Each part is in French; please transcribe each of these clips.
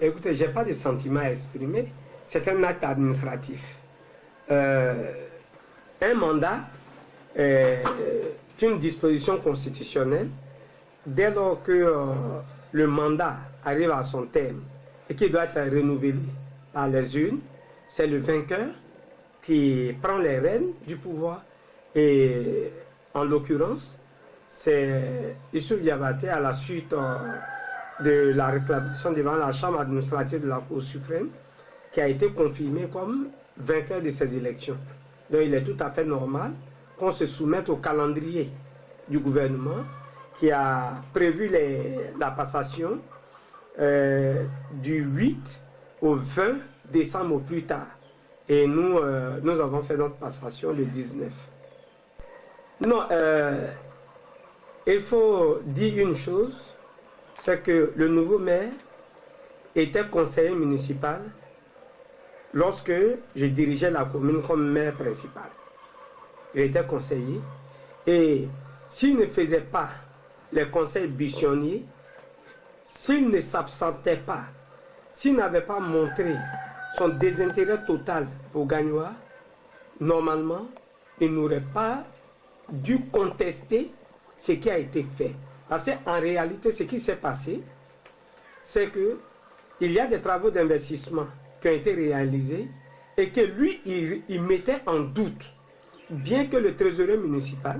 Écoutez, je n'ai pas de sentiments à exprimer. C'est un acte administratif. Un mandat est une disposition constitutionnelle. Dès lors que le mandat arrive à son terme et qu'il doit être renouvelé par les urnes, c'est le vainqueur qui prend les rênes du pouvoir. Et en l'occurrence, c'est Youssouf Diabaté à la suite de la réclamation devant la Chambre administrative de la Cour suprême qui a été confirmé comme vainqueur de ces élections. Donc il est tout à fait normal qu'on se soumette au calendrier du gouvernement qui a prévu la passation du 8 au 20 décembre au plus tard. Et nous avons fait notre passation le 19. Non, il faut dire une chose, c'est que le nouveau maire était conseiller municipal lorsque je dirigeais la commune comme maire principal. Il était conseiller et s'il ne faisait pas les conseils buissonniers, s'il ne s'absentait pas, s'il n'avait pas montré son désintérêt total pour Gagnoa, normalement, il n'aurait pas dû contester ce qui a été fait. Parce qu'en réalité, ce qui s'est passé, c'est qu'il y a des travaux d'investissement qui ont été réalisés et que lui, il mettait en doute, bien que le trésorier municipal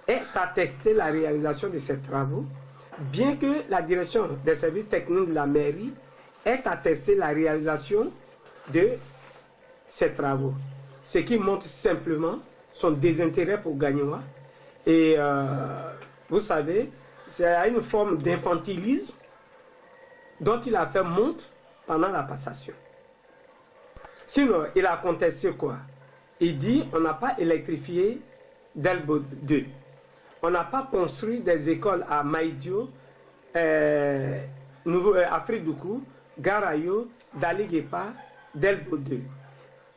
ait attesté la réalisation de ces travaux, bien que la direction des services techniques de la mairie ait attesté la réalisation de ces travaux. Ce qui montre simplement son désintérêt pour Gagnoa. Et vous savez, c'est une forme d'infantilisme dont il a fait montre pendant la passation. Sinon, il a contesté quoi? Il dit on n'a pas électrifié Delbo 2. On n'a pas construit des écoles à Maïdio, Afridoukou, Garayo, Daliguepa, Delbo 2.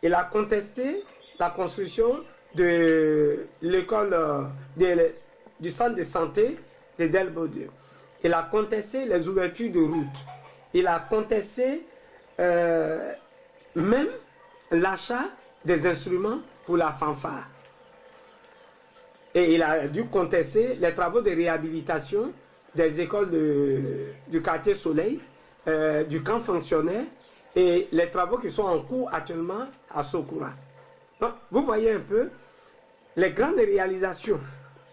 Il a contesté la construction de l'école du centre de santé de Delbo 2. Il a contesté les ouvertures de routes. Il a contesté même l'achat des instruments pour la fanfare. Et il a dû contester les travaux de réhabilitation des écoles du quartier Soleil, du camp fonctionnaire et les travaux qui sont en cours actuellement à Sokoura. Donc, vous voyez un peu les grandes réalisations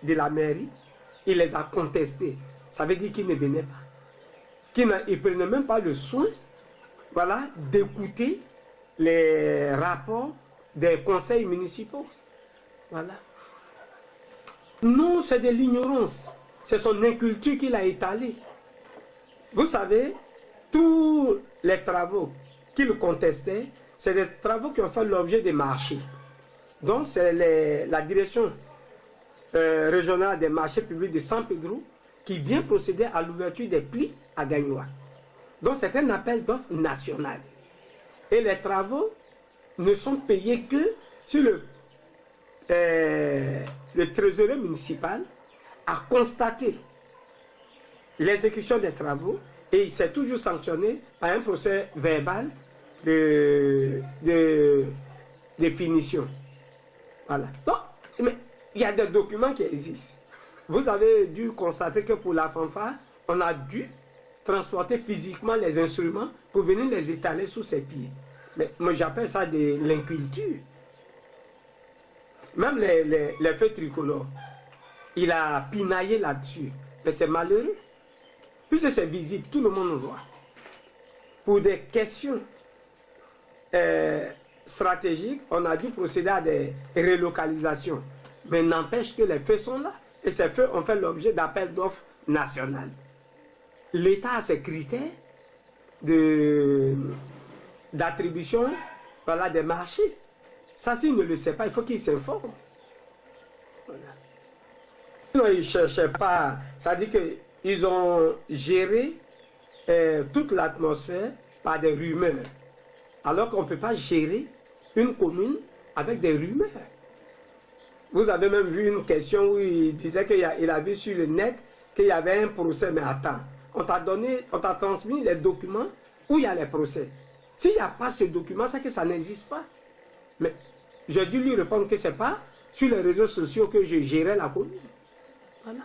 de la mairie, il les a contestées. Ça veut dire qu'il ne venait pas. Qu'il ne prenait même pas le soin, voilà, d'écouter les rapports des conseils municipaux. Voilà. Non, c'est de l'ignorance. C'est son inculture qu'il a étalée. Vous savez, tous les travaux qu'il contestait, c'est des travaux qui ont fait l'objet des marchés. Donc, c'est la direction régionale des marchés publics de San Pedro qui vient procéder à l'ouverture des plis à Gagnoa. Donc, c'est un appel d'offres national. Et les travaux ne sont payés que sur le trésorier municipal a constaté l'exécution des travaux et il s'est toujours sanctionné par un procès verbal de finition. Voilà. Donc, mais il y a des documents qui existent. Vous avez dû constater que pour la fanfare, on a dû transporter physiquement les instruments pour venir les étaler sous ses pieds. Mais moi j'appelle ça de l'inculture. Même les feux tricolores, il a pinaillé là-dessus. Mais c'est malheureux. Puisque c'est visible, tout le monde le voit. Pour des questions stratégiques, on a dû procéder à des relocalisations. Mais n'empêche que les feux sont là. Et ces feux ont fait l'objet d'appels d'offres nationales. L'État a ses critères d'attribution voilà, des marchés. Ça, s'il ne le sait pas, il faut qu'il s'informe. Voilà. Non, ils ne cherchaient pas. Ça veut dire qu'ils ont géré toute l'atmosphère par des rumeurs. Alors qu'on ne peut pas gérer une commune avec des rumeurs. Vous avez même vu une question où il disait qu'il a vu sur le net qu'il y avait un procès. Mais attends, on t'a transmis les documents où il y a les procès. S'il n'y a pas ce document, c'est que ça n'existe pas. Mais j'ai dû lui répondre que ce n'est pas sur les réseaux sociaux que je gérais la commune. Voilà.